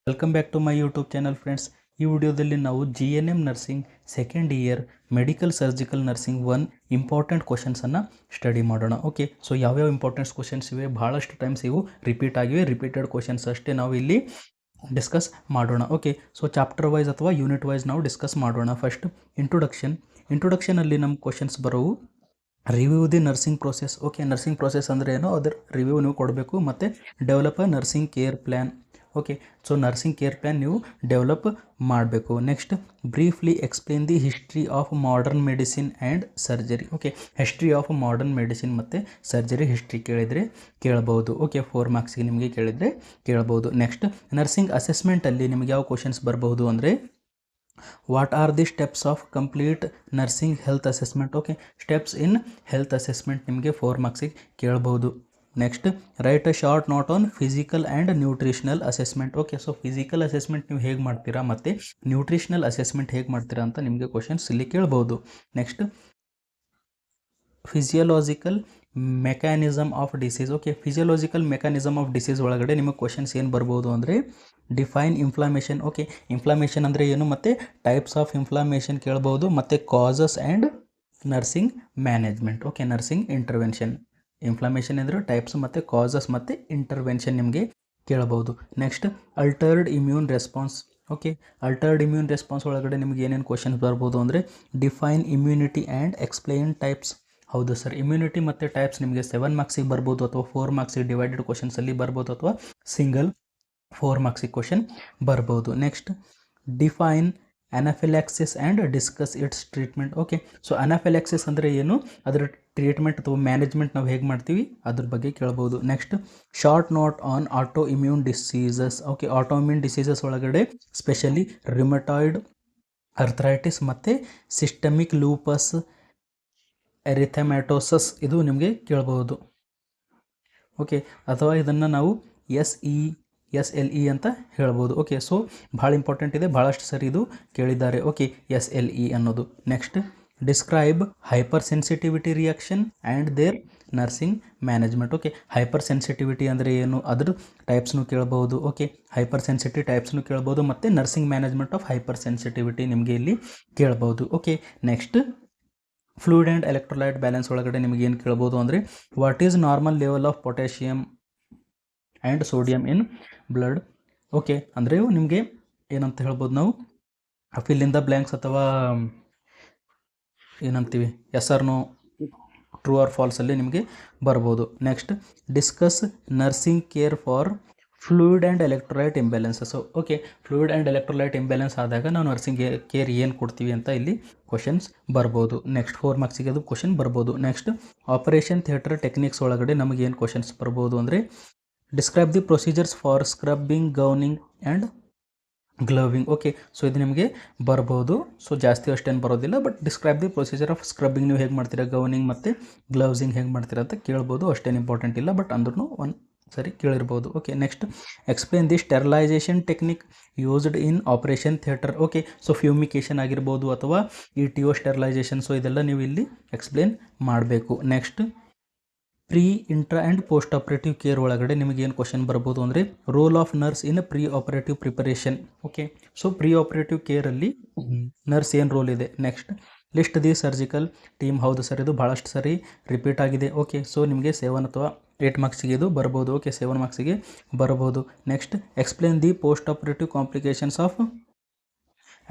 Welcome back to my YouTube channel friends. ಈ ವಿಡಿಯೋದಲ್ಲಿ ನಾವು GNM nursing second year medical surgical nursing important ಕ್ವಶನ್ಸನ್ನು study ಮಾಡೋಣ. Okay, so ಯಾವ್ಯಾವ ಇಂಪಾರ್ಟೆಂಟ್ ಕ್ವಶನ್ಸ್ ಇವೆ, ಭಾಳಷ್ಟು ಟೈಮ್ಸ್ ಇವು ರಿಪೀಟ್ ಆಗಿವೆ. ರಿಪೀಟೆಡ್ ಕ್ವಶನ್ಸ್ ಅಷ್ಟೇ ನಾವು ಇಲ್ಲಿ ಡಿಸ್ಕಸ್ ಮಾಡೋಣ. ಓಕೆ, ಸೊ ಚಾಪ್ಟರ್ ವೈಸ್ ಅಥವಾ ಯೂನಿಟ್ ವೈಸ್ ನಾವು ಡಿಸ್ಕಸ್ ಮಾಡೋಣ. ಫಸ್ಟ್ ಇಂಟ್ರೊಡಕ್ಷನಲ್ಲಿ ನಮ್ಮ ಕ್ವಶನ್ಸ್ ಬರೋವು review the nursing process. Okay, nursing process ಅಂದರೆ ಏನೋ ಅದರ ರಿವ್ಯೂ ನೀವು ಕೊಡಬೇಕು. ಮತ್ತು develop a nursing care plan. Okay, so nursing care plan ನೀವು ಡೆವಲಪ್ ಮಾಡಬೇಕು. Next, briefly explain the history of modern medicine and surgery. Okay, history of modern medicine ಮತ್ತು surgery history ಕೇಳಿದರೆ ಕೇಳಬಹುದು. ಓಕೆ, 4 ಮಾರ್ಕ್ಸಿಗೆ ನಿಮಗೆ ಕೇಳಿದರೆ ಕೇಳಬಹುದು. ನೆಕ್ಸ್ಟ್, ನರ್ಸಿಂಗ್ ಅಸೆಸ್ಮೆಂಟಲ್ಲಿ ನಿಮಗೆ ಯಾವ ಕ್ವಶನ್ಸ್ ಬರಬಹುದು ಅಂದರೆ what are the steps of complete nursing health assessment. Okay, steps in health assessment ನಿಮಗೆ 4 ಮಾರ್ಕ್ಸಿಗೆ ಕೇಳಬಹುದು. Next, write a short note on physical and nutritional assessment. Okay, so physical assessment ನೀವು ಹೇಗೆ ಮಾಡ್ತೀರಾ ಮತ್ತು ನ್ಯೂಟ್ರಿಷನಲ್ ಅಸೆಸ್ಮೆಂಟ್ ಹೇಗೆ ಮಾಡ್ತೀರಾ ಅಂತ ನಿಮಗೆ ಕ್ವಶನ್ಸ್ ಇಲ್ಲಿ ಕೇಳ್ಬೋದು. Next, physiological mechanism of disease. Okay, physiological mechanism of disease ಒಳಗಡೆ ನಿಮಗೆ ಕ್ವಶನ್ಸ್ ಏನು ಬರ್ಬೋದು ಅಂದರೆ ಡಿಫೈನ್ ಇನ್ಫ್ಲಾಮೇಷನ್. ಓಕೆ, ಇನ್ಫ್ಲಾಮೇಷನ್ ಅಂದರೆ ಏನು ಮತ್ತು ಟೈಪ್ಸ್ ಆಫ್ ಇನ್ಫ್ಲಾಮೇಷನ್ ಕೇಳ್ಬೋದು. ಮತ್ತು causes and nursing management. Okay, nursing intervention. Inflammation ಅಂದರೆ ಟೈಪ್ಸ್ ಮತ್ತು ಕಾಸಸ್ ಮತ್ತು ಇಂಟರ್ವೆನ್ಷನ್ ನಿಮಗೆ ಕೇಳಬಹುದು. Next, altered immune response. Okay, altered immune response ಒಳಗಡೆ ನಿಮಗೆ ಏನೇನು ಕ್ವಶನ್ಸ್ ಬರ್ಬೋದು ಅಂದರೆ define immunity and explain types. ಹೌದು ಸರ್, ಇಮ್ಯುನಿಟಿ ಮತ್ತು ಟೈಪ್ಸ್ ನಿಮಗೆ 7 ಮಾರ್ಕ್ಸಿಗೆ ಬರ್ಬೋದು, ಅಥವಾ 4 ಮಾರ್ಕ್ಸಿಗೆ ಡಿವೈಡೆಡ್ ಕ್ವಶನ್ಸಲ್ಲಿ ಬರ್ಬೋದು, ಅಥವಾ ಸಿಂಗಲ್ 4 ಮಾರ್ಕ್ಸಿಗೆ ಕ್ವಶನ್ ಬರ್ಬೋದು. Next, define anaphylaxis and discuss its treatment. Okay, so anaphylaxis ಅಂದರೆ ಏನು, ಅದರ ಟ್ರೀಟ್ಮೆಂಟ್ ಅಥವಾ ಮ್ಯಾನೇಜ್ಮೆಂಟ್ ನಾವು ಹೇಗೆ ಮಾಡ್ತೀವಿ ಅದ್ರ ಬಗ್ಗೆ ಕೇಳ್ಬೋದು. Next, short note on auto immune diseases. Okay, auto immune diseases ಒಳಗಡೆ ಸ್ಪೆಷಲಿ ರಿಮಟಾಯ್ಡ್ ಅರ್ಥರೈಟಿಸ್ ಮತ್ತು ಸಿಸ್ಟಮಿಕ್ ಲೂಪಸ್ ಎರಿಥೆಮ್ಯಾಟೋಸಸ್ ಇದು ನಿಮಗೆ ಕೇಳ್ಬೋದು. ಓಕೆ, ಅಥವಾ ಇದನ್ನು ನಾವು SLE ಅಂತ ಹೇಳ್ಬೋದು. ಓಕೆ, ಸೊ ಭಾಳ ಇಂಪಾರ್ಟೆಂಟ್ ಇದೆ, ಭಾಳಷ್ಟು ಸರಿ ಇದು ಕೇಳಿದ್ದಾರೆ. ಓಕೆ, SLE ಅನ್ನೋದು. Next, describe hyper sensitivity reaction and their nursing management. Okay, hyper sensitivity ಅಂದರೆ ಏನು, ಅದ್ರ ಟೈಪ್ಸ್ನು ಕೇಳ್ಬೋದು. ಓಕೆ, ಹೈಪರ್ ಸೆನ್ಸಿಟಿವ್ ಟೈಪ್ಸ್ನು ಕೇಳ್ಬೋದು, ಮತ್ತು nursing management of hyper sensitivity ನಿಮಗೆ ಇಲ್ಲಿ ಕೇಳ್ಬೋದು. Okay, next, fluid and electrolyte balance ಒಳಗಡೆ ನಿಮಗೆ ಏನು ಕೇಳ್ಬೋದು ಅಂದರೆ what is normal level of potassium and sodium in blood. Okay, ಅಂದರೆ ನಿಮಗೆ ಏನಂತ ಹೇಳ್ಬೋದು ನಾವು ಫಿಲ್ ಇನ್ ದ ಬ್ಲ್ಯಾಂಕ್ಸ್ ಅಥವಾ ಏನಂತೀವಿ yes or no, true or ಫಾಲ್ಸಲ್ಲಿ ನಿಮಗೆ ಬರ್ಬೋದು. Next, discuss nursing care for fluid and electrolyte imbalances. Okay, fluid and electrolyte imbalance ಆದಾಗ ನಾವು ನರ್ಸಿಂಗ್ ಕೇರ್ ಏನು ಕೊಡ್ತೀವಿ ಅಂತ ಇಲ್ಲಿ ಕ್ವಶನ್ಸ್ ಬರ್ಬೋದು. ನೆಕ್ಸ್ಟ್, 4 ಮಾರ್ಕ್ಸಿಗೆ ಅದು ಕ್ವಶನ್ ಬರ್ಬೋದು. ನೆಕ್ಸ್ಟ್, ಆಪರೇಷನ್ ಥಿಯೇಟರ್ ಟೆಕ್ನಿಕ್ಸ್ ಒಳಗಡೆ ನಮಗೆ ಏನು ಕ್ವಶನ್ಸ್ ಬರ್ಬೋದು ಅಂದರೆ describe the procedures for scrubbing, gowning and gloving. Okay, so ಇದು ನಿಮಗೆ ಬರ್ಬೋದು. ಸೊ ಜಾಸ್ತಿ ಅಷ್ಟೇನು ಬರೋದಿಲ್ಲ, but describe the procedure of scrubbing ನೀವು ಹೇಗೆ ಮಾಡ್ತೀರಾ, ಗೌನಿಂಗ್ ಮತ್ತು ಗ್ಲೌಸಿಂಗ್ ಹೇಗೆ ಮಾಡ್ತೀರಾ ಅಂತ ಕೇಳ್ಬೋದು. ಅಷ್ಟೇನು ಇಂಪಾರ್ಟೆಂಟ್ ಇಲ್ಲ, ಬಟ್ ಅಂದ್ರೂ ಒಂದು ಸರಿ ಕೇಳಿರ್ಬೋದು. Okay, next, explain the sterilisation technique used in operation theatre. Okay, so fumigation ಆಗಿರ್ಬೋದು ಅಥವಾ ETO ಸ್ಟೆರಿಲೈಸೇಷನ್. ಸೊ ಇದೆಲ್ಲ ನೀವು ಇಲ್ಲಿ ಎಕ್ಸ್ಪ್ಲೇನ್ ಮಾಡಬೇಕು. Next, pre, intra and post operative care ಒಳಗಡೆ ನಿಮಗೆ ಏನು ಕ್ವಶನ್ ಬರ್ಬೋದು ಅಂದರೆ role of nurse in pre operative preparation. Okay, so pre operative ಕೇರಲ್ಲಿ ನರ್ಸ್ ಏನು ರೋಲ್ ಇದೆ. Next, list the surgical team. ಹೌದು ಸರ್, ಇದು ಭಾಳಷ್ಟು ಸರಿ ರಿಪೀಟ್ ಆಗಿದೆ. ಓಕೆ, ಸೊ ನಿಮಗೆ 7 ಅಥವಾ 8 ಮಾರ್ಕ್ಸಿಗೆ ಇದು ಬರ್ಬೋದು. ಓಕೆ, 7 ಮಾರ್ಕ್ಸಿಗೆ ಬರ್ಬೋದು. Next, explain the post operative complications of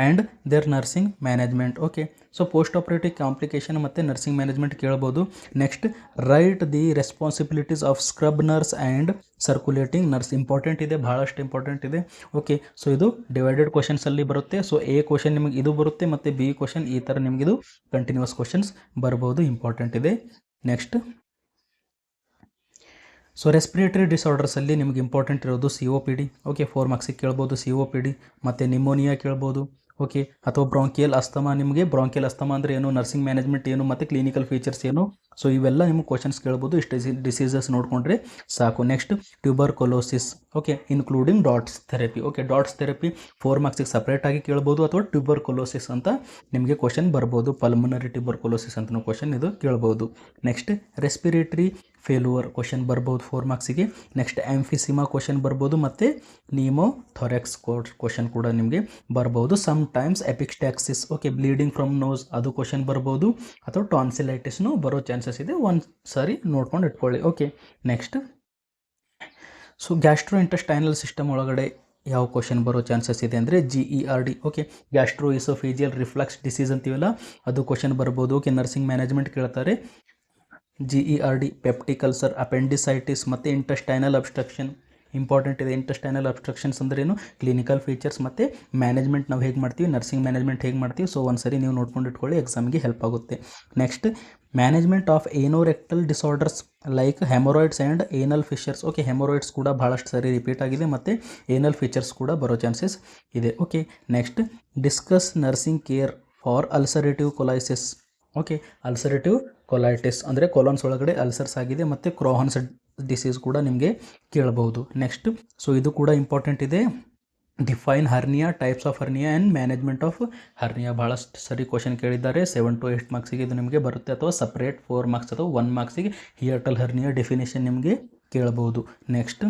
and their nursing management. Okay, so post operative complication ಮತ್ತು ನರ್ಸಿಂಗ್ ಮ್ಯಾನೇಜ್ಮೆಂಟ್ ಕೇಳ್ಬೋದು. Next, write the responsibilities of scrub nurse and circulating nurse. Important ಇದೆ, ಭಾಳಷ್ಟು ಇಂಪಾರ್ಟೆಂಟ್ ಇದೆ. Okay, so ಇದು divided ಕ್ವಶನ್ಸಲ್ಲಿ ಬರುತ್ತೆ. So A question ನಿಮಗೆ ಇದು ಬರುತ್ತೆ, ಮತ್ತು B ಕ್ವಶನ್ ಈ ಥರ ನಿಮಗಿದು ಕಂಟಿನ್ಯೂಸ್ ಕ್ವಶನ್ಸ್ ಬರ್ಬೋದು. ಇಂಪಾರ್ಟೆಂಟ್ ಇದೆ. ನೆಕ್ಸ್ಟ್, ಸೊ ರೆಸ್ಪಿರೇಟರಿ ಡಿಸಾರ್ಡರ್ಸಲ್ಲಿ ನಿಮಗೆ ಇಂಪಾರ್ಟೆಂಟ್ ಇರೋದು COPD. ಓಕೆ, 4 ಮಾರ್ಕ್ಸಿಗೆ ಕೇಳ್ಬೋದು COPD, ಮತ್ತು ನಿಮೋನಿಯಾ ಕೇಳ್ಬೋದು. ಓಕೆ, ಅಥವಾ ಬ್ರಾಂಕಿಯಲ್ ಅಸ್ತಮಾ. ನಿಮಗೆ ಬ್ರಾಂಕಿಯಲ್ ಅಸ್ತಮಾ ಅಂದರೆ ಏನು, ನರ್ಸಿಂಗ್ ಮ್ಯಾನೇಜ್ಮೆಂಟ್ ಏನು, ಮತ್ತು ಕ್ಲಿನಿಕಲ್ ಫೀಚರ್ಸ್ ಏನು. ಸೊ ಇವೆಲ್ಲ ನಿಮಗೆ ಕ್ವಶನ್ಸ್ ಕೇಳ್ಬೋದು. ಇಷ್ಟು ಡಿಸೀಸಸ್ ನೋಡಿಕೊಂಡ್ರೆ ಸಾಕು. Next, tuberculosis. Okay, including DOTS therapy. Okay, DOTS therapy 4 ಮಾರ್ಕ್ಸಿಗೆ ಸಪ್ರೇಟಾಗಿ ಕೇಳ್ಬೋದು, ಅಥವಾ ಟ್ಯೂಬರ್ಕೊಲೋಸಿಸ್ ಅಂತ ನಿಮಗೆ ಕ್ವಶನ್ ಬರ್ಬೋದು. ಪಲ್ಮನರಿ ಟ್ಯೂಬರ್ಕೊಲೋಸಿಸ್ ಅಂತಲೂ ಕ್ವಶನ್ ಇದು ಕೇಳ್ಬೋದು. ನೆಕ್ಸ್ಟ್, ರೆಸ್ಪಿರೇಟರಿ ಫೇಲ್ಯೂರ್ ಕ್ವಶನ್ ಬರ್ಬೋದು 4 ಮಾರ್ಕ್ಸಿಗೆ. ನೆಕ್ಸ್ಟ್ ಎಂಫಿಸಿಮಾ ಕ್ವಶನ್ ಬರ್ಬೋದು ಮತ್ತು ನೀಮೋ ಥೊರೆಕ್ಸ್ ಕ್ವಶನ್ ಕೂಡ ನಿಮಗೆ ಬರ್ಬೋದು. Sometimes epistaxis okay bleeding from nose ಅದು ಕ್ವಶನ್ ಬರ್ಬೋದು, ಅಥವಾ ಟಾನ್ಸಿಲೈಟಿಸ್ನು ಬರೋ ಚಾನ್ಸಸ್ ಇದೆ, ಒಂದು ಸಾರಿ ನೋಡ್ಕೊಂಡು ಇಟ್ಕೊಳ್ಳಿ. Okay next so gastro intestinal system ಒಳಗಡೆ ಯಾವ ಕ್ವಶನ್ ಬರೋ ಚಾನ್ಸಸ್ ಇದೆ ಅಂದರೆ GERD okay gastro oesophageal reflex disease ಅಂತೀವಲ್ಲ ಅದು ಕ್ವಶನ್ ಬರ್ಬೋದು. ಓಕೆ ನರ್ಸಿಂಗ್ ಮ್ಯಾನೇಜ್ಮೆಂಟ್ ಕೇಳ್ತಾರೆ. GERD ಪೆಪ್ಟಿಕ್ ಅಲ್ಸರ್, ಅಪೆಂಡಿಸೈಟಿಸ್ ಮತ್ತು ಇಂಟೆಸ್ಟೈನಲ್ ಅಬ್ಸ್ಟ್ರಕ್ಷನ್ ಇಂಪಾರ್ಟೆಂಟ್ ಇದೆ. ಇಂಟೆಸ್ಟೈನಲ್ ಅಬ್ಸ್ಟ್ರಕ್ಷನ್ಸ್ ಅಂದ್ರೆ ಏನು, ಕ್ಲಿನಿಕಲ್ ಫೀಚರ್ಸ್ ಮತ್ತು ಮ್ಯಾನೇಜ್ಮೆಂಟ್ ನಾವು ಹೇಗೆ ಮಾಡ್ತೀವಿ, ನರ್ಸಿಂಗ್ ಮ್ಯಾನೇಜ್ಮೆಂಟ್ ಹೇಗೆ ಮಾಡ್ತೀವಿ. ಸೊ ಒಂದು ಸರಿ ನೀವು ನೋಡ್ಕೊಂಡು ಇಟ್ಕೊಳ್ಳಿ, ಎಕ್ಸಾಮ್ಗೆ ಹೆಲ್ಪ್ ಆಗುತ್ತೆ. Next management of anorectal disorders like haemorrhoids and anal fissures. Okay haemorrhoids ಕೂಡ ಭಾಳಷ್ಟು ಸರಿ ರಿಪೀಟ್ ಆಗಿದೆ, ಮತ್ತು ಏನಲ್ ಫಿಚರ್ಸ್ ಕೂಡ ಬರೋ ಚಾನ್ಸಸ್ ಇದೆ. Okay next discuss nursing care for ulcerative colitis. Okay ulcerative colitis ಅಂದರೆ ಕೊಲಾನ್ಸ್ ಒಳಗಡೆ ಅಲ್ಸರ್ಸ್ ಆಗಿದೆ, ಮತ್ತು ಕ್ರೋಹನ್ಸ್ ಡಿಸೀಸ್ ಕೂಡ ನಿಮಗೆ ಕೇಳಬಹುದು. ನೆಕ್ಸ್ಟ್ ಸೊ ಇದು ಕೂಡ ಇಂಪಾರ್ಟೆಂಟ್ ಇದೆ. Define hernia, types of hernia and management of hernia ಭಾಳಷ್ಟು ಸರಿ ಕ್ವಶನ್ ಕೇಳಿದ್ದಾರೆ. 7 to 8 ಮಾರ್ಕ್ಸಿಗೆ ಇದು ನಿಮಗೆ ಬರುತ್ತೆ, ಅಥವಾ ಸಪ್ರೇಟ್ 4 ಮಾರ್ಕ್ಸ್ ಅಥವಾ 1 ಮಾರ್ಕ್ಸಿಗೆ ಹಿಯರ್ಟಲ್ ಹರ್ನಿಯಾ ಡೆಫಿನೇಷನ್ ನಿಮಗೆ ಕೇಳಬಹುದು. Next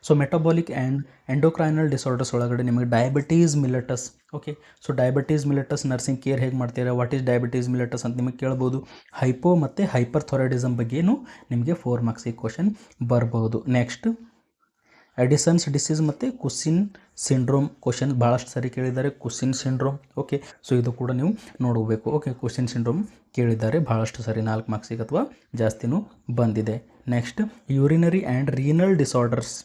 so metabolic and endocrinal disorders ಒಳಗಡೆ ನಿಮಗೆ diabetes mellitus. Okay so diabetes mellitus nursing care ಹೇಗೆ ಮಾಡ್ತೀರಾ, ವಾಟ್ ಈಸ್ ಡಯಾಬಿಟೀಸ್ ಮಿಲೆಟಸ್ ಅಂತ ನಿಮಗೆ ಕೇಳ್ಬೋದು. ಹೈಪೋ ಮತ್ತು ಹೈಪರ್ಥೊರೈಡಿಸಮ್ ಬಗ್ಗೆಯೂ ನಿಮಗೆ 4 ಮಾರ್ಕ್ಸಿಗೆ ಕ್ವಶನ್ ಬರ್ಬೋದು. ನೆಕ್ಸ್ಟ್ ಎಡಿಸನ್ಸ್ ಡಿಸೀಸ್ ಮತ್ತು ಕುಸಿನ್ ಸಿಂಡ್ರೋಮ್ ಕ್ವಶನ್ ಭಾಳಷ್ಟು ಸರಿ ಕೇಳಿದ್ದಾರೆ. ಕುಸಿನ್ ಸಿಂಡ್ರೋಮ್ ಓಕೆ ಸೊ ಇದು ಕೂಡ ನೀವು ನೋಡಬೇಕು. ಓಕೆ ಕುಸಿನ್ ಸಿಂಡ್ರೋಮ್ ಕೇಳಿದ್ದಾರೆ ಭಾಳಷ್ಟು ಸರಿ 4 ಮಾರ್ಕ್ಸಿಗೆ ಅಥವಾ ಜಾಸ್ತಿನೂ ಬಂದಿದೆ. Next urinary and renal disorders.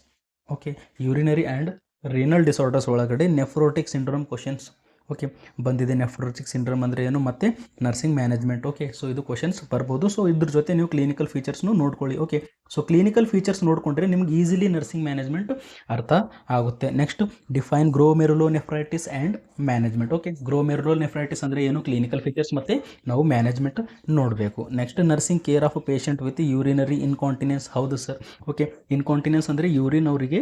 Okay urinary and renal disorders ಒಳಗಡೆ ನೆಫ್ರೋಟಿಕ್ ಸಿಂಡ್ರೋಮ್ ಕ್ವಶನ್ಸ್ ಓಕೆ ಬಂದಿದೆ. ನೆಫ್ರೋಟಿಕ್ ಸಿಂಡ್ರೋಮ್ ಅಂದರೆ ಏನು, ಮತ್ತು ನರ್ಸಿಂಗ್ ಮ್ಯಾನೇಜ್ಮೆಂಟ್. ಓಕೆ ಸೊ ಇದು ಕ್ವಶನ್ಸ್ ಬರ್ಬೋದು. ಸೊ ಇದ್ರ ಜೊತೆ ನೀವು ಕ್ಲಿನಿಕಲ್ ಫೀಚರ್ಸ್ನು ನೋಡ್ಕೊಳ್ಳಿ. ಓಕೆ ಸೊ ಕ್ಲಿನಿಕಲ್ ಫೀಚರ್ಸ್ ನೋಡಿಕೊಂಡ್ರೆ ನಿಮ್ಗೆ ಈಸಿಲಿ ನರ್ಸಿಂಗ್ ಮ್ಯಾನೇಜ್ಮೆಂಟ್ ಅರ್ಥ ಆಗುತ್ತೆ. Next define glomerulonephritis and management. Okay glomerulonephritis ಅಂದರೆ ಏನು, ಕ್ಲಿನಿಕಲ್ ಫೀಚರ್ಸ್ ಮತ್ತು ನಾವು ಮ್ಯಾನೇಜ್ಮೆಂಟ್ ನೋಡಬೇಕು. Next nursing care of patient with urinary incontinence. ಹೌದು ಸರ್ ಓಕೆ ಇನ್ಕಾಂಟಿನೆನ್ಸ್ ಅಂದರೆ ಯೂರಿನ್ ಅವರಿಗೆ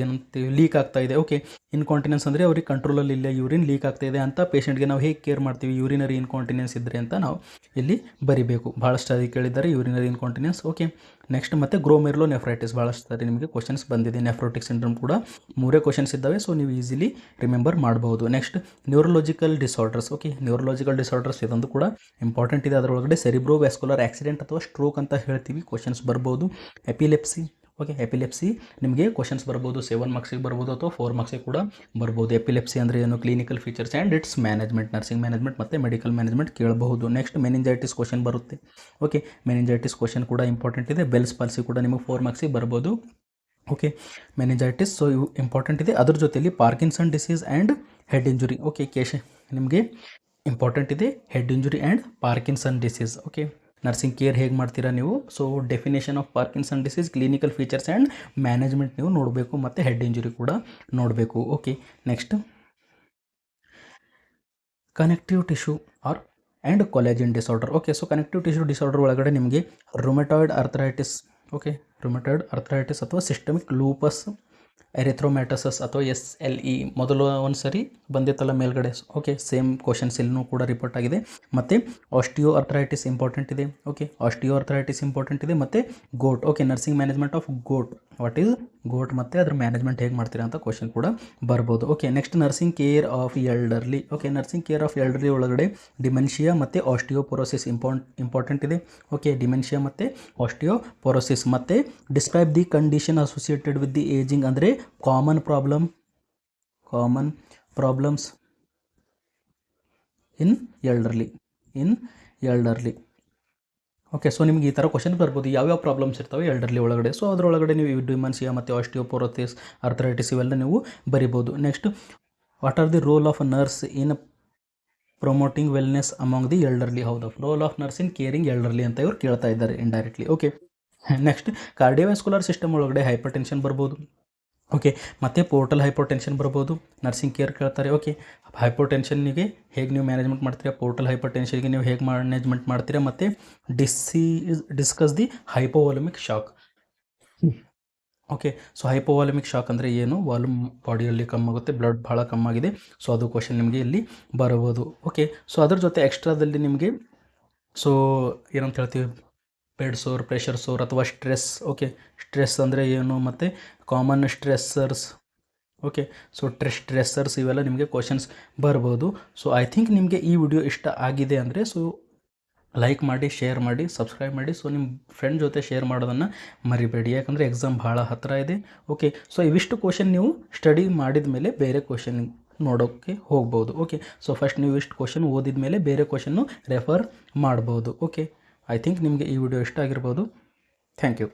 ಏನಂತೀವಿ ಲೀಕ್ ಆಗ್ತಾ ಇದೆ. ಓಕೆ ಇನ್ಕಾಂಟಿನೆನ್ಸ್ ಅಂದರೆ ಅವ್ರಿಗೆ ಕಂಟ್ರೋಲಲ್ಲಿ ಇಲ್ಲ, ಯೂರಿನ್ ಲೀಕ್ ಆಗ್ತಾ ಇದೆ ಅಂತ ಪೇಷಂಟ್ಗೆ ನಾವು ಹೇಗೆ ಕೇರ್ ಮಾಡ್ತೀವಿ, ಯೂರಿನರಿ ಇನ್ಕಾಂಟಿನೆನ್ಸ್ ಇದ್ದರೆ ಅಂತ ನಾವು ಇಲ್ಲಿ ಬರಿಬೇಕು. ಭಾಳಷ್ಟು ಸರಿ ಕೇಳಿದ್ದಾರೆ ಯೂರಿನರಿ ಇನ್ಕಾಂಟಿನೆನ್ಸ್. ಓಕೆ ನೆಕ್ಸ್ಟ್ ಮತ್ತು ಗ್ಲೋಮೆರುಲೋನೆಫ್ರೈಟಿಸ್ ಭಾಳಷ್ಟು ಸರಿ ನಿಮಗೆ ಕ್ವಶನ್ಸ್ ಬಂದಿದೆ. ನೆಫ್ರೋಟಿಕ್ ಸಿಂಡ್ರೋಮ್ ಕೂಡ 3 ಕ್ವಶನ್ಸ್ ಇದ್ದಾವೆ, ಸೊ ನೀವು ಈಸಿಲಿ ರಿಮೆಂಬರ್ ಮಾಡ್ಬೋದು. Next neurological disorders. Okay neurological disorders ಇದೊಂದು ಕೂಡ ಇಂಪಾರ್ಟೆಂಟ್ ಇದೆ. ಅದರೊಳಗಡೆ ಸೆರಿಬ್ರೋವ್ಯಾಸ್ಕ್ಯುಲರ್ ಆಕ್ಸಿಡೆಂಟ್ ಅಥವಾ ಸ್ಟ್ರೋಕ್ ಅಂತ ಹೇಳ್ತೀವಿ, ಕ್ವಶನ್ಸ್ ಬರ್ಬೋದು. ಎಪಿಲೆಪ್ಸಿ. ಓಕೆ ಎಪಿಲೆಪ್ಸಿ ನಿಮಗೆ ಕ್ವಶನ್ಸ್ ಬರ್ಬೋದು, 7 ಮಾರ್ಕ್ಸಿಗೆ ಬರ್ಬೋದು ಅಥವಾ 4 ಮಾರ್ಕ್ಸಿಗೆ ಕೂಡ ಬರ್ಬೋದು. ಎಪಿಲೆಪ್ಸಿ ಅಂದರೆ ಏನು, clinical features and it's management, nursing management ಮತ್ತು ಮೆಡಿಕಲ್ ಮ್ಯಾನೇಜ್ಮೆಂಟ್ ಕೇಳಬಹುದು. ನೆಕ್ಸ್ಟ್ ಮೆನಿಂಜೈಟಿಸ್ ಕ್ವಶನ್ ಬರುತ್ತೆ. ಓಕೆ ಮೆನಿಂಜೈಟಿಸ್ ಕ್ವಶನ್ ಕೂಡ ಇಂಪಾರ್ಟೆಂಟ್ ಇದೆ. ಬೆಲ್ಸ್ ಪಾಲ್ಸಿ ಕೂಡ ನಿಮಗೆ 4 ಮಾರ್ಕ್ಸಿಗೆ ಬರ್ಬೋದು. ಓಕೆ ಮೆನಿಂಜೈಟಿಸ್ ಸೊ ಇವು ಇಂಪಾರ್ಟೆಂಟ್ ಇದೆ. ಅದ್ರ ಜೊತೆಯಲ್ಲಿ Parkinson disease and head injury. Okay ನಿಮಗೆ ಇಂಪಾರ್ಟೆಂಟ್ ಇದೆ head injury and Parkinson disease. Okay nursing care ಹೇಗೆ ಮಾಡ್ತೀರಾ ನೀವು, so definition of Parkinson disease, clinical features and management ನೀವು ನೋಡಬೇಕು, ಮತ್ತು ಹೆಡ್ ಇಂಜುರಿ ಕೂಡ ನೋಡಬೇಕು. Okay next connective tissue and collagen disorder. Okay so connective tissue disorder ಒಳಗಡೆ ನಿಮಗೆ rheumatoid arthritis. Okay rheumatoid arthritis ಅಥವಾ ಸಿಸ್ಟಮಿಕ್ ಲೂಪಸ್ ಎರಿಥ್ರೋಮ್ಯಾಟಸಸ್ ಅಥವಾ SLE ಮೊದಲು ಒಂದು ಸರಿ ಬಂದಿತ್ತಲ್ಲ ಮೇಲ್ಗಡೆ. ಓಕೆ ಸೇಮ್ ಕ್ವಶನ್ಸ್ ಇಲ್ಲೂ ಕೂಡ ರಿಪೋರ್ಟ್ ಆಗಿದೆ. ಮತ್ತು ಆಸ್ಟಿಯೋ ಅರ್ಥರೈಟಿಸ್ ಇಂಪಾರ್ಟೆಂಟ್ ಇದೆ. ಓಕೆ ಆಸ್ಟಿಯೋ ಅರ್ಥರೈಟಿಸ್ ಇಂಪಾರ್ಟೆಂಟ್ ಇದೆ. ಮತ್ತು gout. Okay nursing management of gout, what is gout ಮತ್ತು ಅದ್ರ ಮ್ಯಾನೇಜ್ಮೆಂಟ್ ಹೇಗೆ ಮಾಡ್ತೀರಾ ಅಂತ ಕ್ವಶನ್ ಕೂಡ ಬರ್ಬೋದು. Okay next nursing care of elderly. Okay nursing care of elderly ಒಳಗಡೆ ಡಿಮೆನ್ಷಿಯಾ ಮತ್ತು ಆಸ್ಟಿಯೋಪೊರೋಸಿಸ್ ಇಂಪಾರ್ಟೆಂಟ್ ಇದೆ. ಓಕೆ ಡಿಮೆನ್ಷಿಯಾ ಮತ್ತು ಆಸ್ಟಿಯೋಪೊರೋಸಿಸ್. ಮತ್ತು describe the condition associated with the ageing ಅಂದರೆ common problems in elderly. Okay so ನಿಮ್ಗೆ ಈ ಥರ ಕ್ವಶನ್ ಬರ್ಬೋದು, ಯಾವ್ಯಾವ ಪ್ರಾಬ್ಲಮ್ಸ್ ಇರ್ತವೆ ಎಲ್ಡರ್ಲಿ ಒಳಗಡೆ. ಸೊ ಅದರೊಳಗಡೆ ನೀವು ಡಿಮೆನ್ಷಿಯಾ ಮತ್ತು ಆಸ್ಟಿಯೋಪೊರೋಸಿಸ್ ಅರ್ಥರೈಟಿಸ್ ಇವೆಲ್ಲ ನೀವು ಬರಿಬೋದು. Next what are the role of nurse in promoting wellness among the elderly. ಹೌದಾ role of nurse in caring elderly ಅಂತ ಇವ್ರು ಕೇಳ್ತಾ ಇದ್ದಾರೆ indirectly. Okay next cardiovascular system ಒಳಗಡೆ ಹೈಪರ್ ಟೆನ್ಷನ್ ಬರ್ಬೋದು. ಓಕೆ ಮತ್ತು ಪೋರ್ಟಲ್ ಹೈಪೋಟೆನ್ಷನ್ ಬರ್ಬೋದು, ನರ್ಸಿಂಗ್ ಕೇರ್ ಕೇಳ್ತಾರೆ. ಓಕೆ ಹೈಪೋಟೆನ್ಷನ್ನಿಗೆ ಹೇಗೆ ನೀವು ಮ್ಯಾನೇಜ್ಮೆಂಟ್ ಮಾಡ್ತೀರಾ, ಪೋರ್ಟಲ್ ಹೈಪೋಟೆನ್ಷನ್ಗೆ ನೀವು ಹೇಗೆ ಮ್ಯಾನೇಜ್ಮೆಂಟ್ ಮಾಡ್ತೀರಾ, ಮತ್ತು discuss the hypovolaemic shock. Okay so hypovolaemic shock ಅಂದರೆ ಏನು, ವಾಲ್ಯೂಮ್ ಬಾಡಿಯಲ್ಲಿ ಕಮ್ಮಾಗುತ್ತೆ, ಬ್ಲಡ್ ಭಾಳ ಕಮ್ಮಾಗಿದೆ. ಸೊ ಅದು ಕ್ವಶನ್ ನಿಮಗೆ ಇಲ್ಲಿ ಬರಬಹುದು. ಓಕೆ ಸೊ ಅದ್ರ ಜೊತೆ ಎಕ್ಸ್ಟ್ರಾದಲ್ಲಿ ನಿಮಗೆ ಸೊ ಏನಂತ ಹೇಳ್ತೀವಿ ಬೆಡ್ ಸೋರ್, ಪ್ರೆಷರ್ ಸೋರ್ ಅಥವಾ ಸ್ಟ್ರೆಸ್. ಓಕೆ, ಸ್ಟ್ರೆಸ್ ಅಂದರೆ ಏನು ಮತ್ತು ಕಾಮನ್ ಸ್ಟ್ರೆಸ್ಸರ್ಸ್. ಓಕೆ, ಸೊ ಸ್ಟ್ರೆಸ್ಸರ್ಸ್ ಇವೆಲ್ಲ ನಿಮಗೆ ಕ್ವಶನ್ಸ್ ಬರ್ಬೋದು. ಸೊ ಐ ಥಿಂಕ್ ನಿಮಗೆ ಈ ವಿಡಿಯೋ ಇಷ್ಟ ಆಗಿದೆ ಅಂದರೆ ಸೊ ಲೈಕ್ ಮಾಡಿ, ಶೇರ್ ಮಾಡಿ, ಸಬ್ಸ್ಕ್ರೈಬ್ ಮಾಡಿ. ಸೊ ನಿಮ್ಮ ಫ್ರೆಂಡ್ ಜೊತೆ ಶೇರ್ ಮಾಡೋದನ್ನು ಮರಿಬೇಡಿ, ಯಾಕಂದರೆ ಎಕ್ಸಾಮ್ ಭಾಳ ಹತ್ತಿರ ಇದೆ. ಓಕೆ, ಸೊ ಇವಿಷ್ಟು ಕ್ವಶನ್ ನೀವು ಸ್ಟಡಿ ಮಾಡಿದ ಮೇಲೆ ಬೇರೆ ಕ್ವಶನ್ ನೋಡೋಕ್ಕೆ ಹೋಗ್ಬೋದು. ಓಕೆ, ಸೊ ಫಸ್ಟ್ ನೀವು ಇಷ್ಟು ಕ್ವಶನ್ ಓದಿದ ಮೇಲೆ ಬೇರೆ ಕ್ವಶನ್ನು ರೆಫರ್ ಮಾಡ್ಬೋದು. ಓಕೆ, ಐ ಥಿಂಕ್ ನಿಮಗೆ ಈ ವಿಡಿಯೋ ಇಷ್ಟ ಆಗಿರ್ಬೋದು. Thank you.